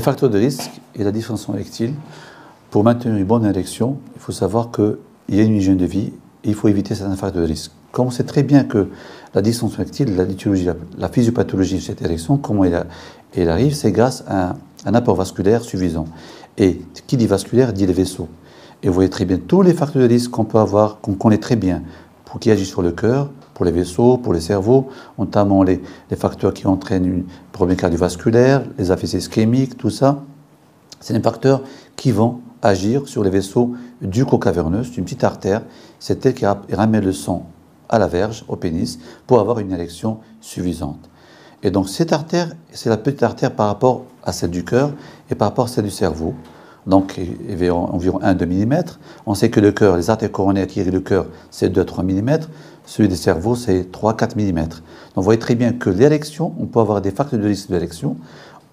facteurs de risque et la dysfonction érectile. Pour maintenir une bonne érection, il faut savoir qu'il y a une hygiène de vie et il faut éviter certains facteurs de risque. Comme on sait très bien que la dysfonction érectile, la l'étiologie, la physiopathologie de cette érection, comment elle arrive, c'est grâce à un apport vasculaire suffisant. Et qui dit vasculaire dit les vaisseaux. Et vous voyez très bien tous les facteurs de risque qu'on peut avoir, qu'on connaît très bien, pour qui agissent sur le cœur, pour les vaisseaux, pour le cerveau, notamment les facteurs qui entraînent un problème cardiovasculaire, les AVC ischémiques, tout ça. C'est des facteurs qui vont agir sur les vaisseaux du col caverneux, c'est une petite artère, c'est elle qui ramène le sang à la verge, au pénis, pour avoir une érection suffisante. Et donc cette artère, c'est la petite artère par rapport à celle du cœur et par rapport à celle du cerveau. Donc environ 1-2 mm. On sait que le cœur, les artères coronaires qui irriguent le cœur, c'est 2-3 mm. Celui des cerveaux, c'est 3-4 mm. Donc vous voyez très bien que l'érection, on peut avoir des facteurs de risque de l'érection,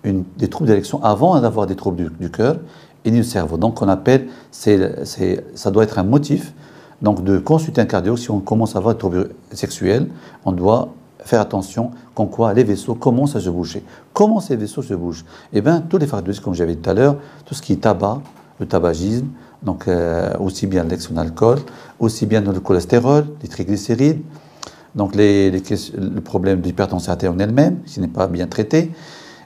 des troubles d'érection avant d'avoir des troubles du cœur et du cerveau. Donc on appelle, ça doit être un motif donc de consulter un cardiologue. Si on commence à avoir des troubles sexuels, on doit faire attention comme quoi les vaisseaux commencent à se bouger. Comment ces vaisseaux se bougent? Eh bien, tous les facteurs de risque, comme j'avais dit tout à l'heure, tout ce qui est tabac, le tabagisme, donc aussi bien l'excès d'alcool, aussi bien le cholestérol, les triglycérides, donc le problème d'hypertension artérielle en elle-même, qui n'est pas bien traité.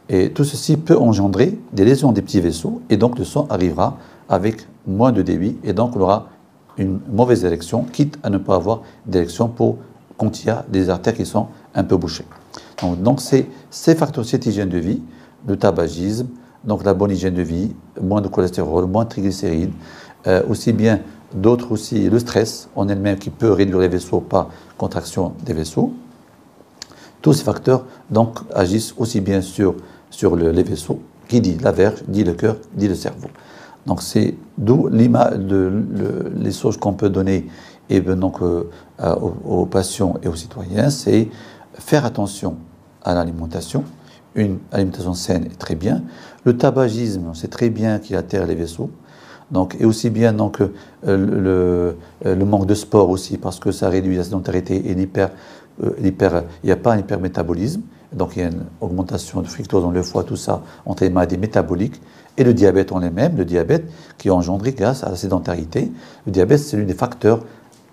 Et tout ceci peut engendrer des lésions des petits vaisseaux, et donc le sang arrivera avec moins de débit, et donc on aura une mauvaise érection, quitte à ne pas avoir d'érection quand il y a des artères qui sont un peu bouchées. Donc c'est ces facteurs, cette hygiène de vie, le tabagisme, donc la bonne hygiène de vie, moins de cholestérol, moins de triglycérides, aussi bien d'autres aussi, le stress en elle-même qui peut réduire les vaisseaux par contraction des vaisseaux. Tous ces facteurs donc agissent aussi bien sur les vaisseaux, qui dit la verge, dit le cœur, dit le cerveau. Donc c'est d'où les choses qu'on peut donner et donc, aux patients et aux citoyens, c'est faire attention à l'alimentation. Une alimentation saine est très bien. Le tabagisme, c'est très bien qu'il altère les vaisseaux. Donc, et aussi bien donc, le manque de sport aussi, parce que ça réduit la sédentarité et il n'y a pas un hypermétabolisme. Donc il y a une augmentation de fructose dans le foie, tout ça, entre les maladies métaboliques. Et le diabète en lui-même, le diabète qui est engendré grâce à la sédentarité. Le diabète, c'est l'un des facteurs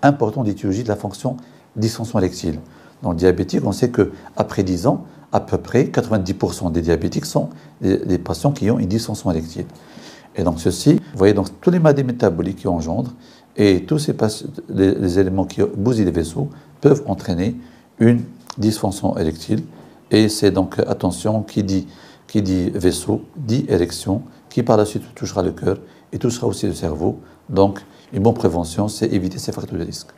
importants d'étiologie de la fonction dysfonction érectile. Dans le diabétique, on sait qu'après 10 ans, à peu près 90% des diabétiques sont des patients qui ont une dysfonction érectile. Et donc ceci, vous voyez, donc tous les maladies métaboliques qui engendrent et tous les éléments qui bousillent les vaisseaux peuvent entraîner une dysfonction érectile. Et c'est donc, attention, qui dit vaisseau, dit érection, qui par la suite touchera le cœur et touchera aussi le cerveau. Donc, une bonne prévention, c'est éviter ces facteurs de risque.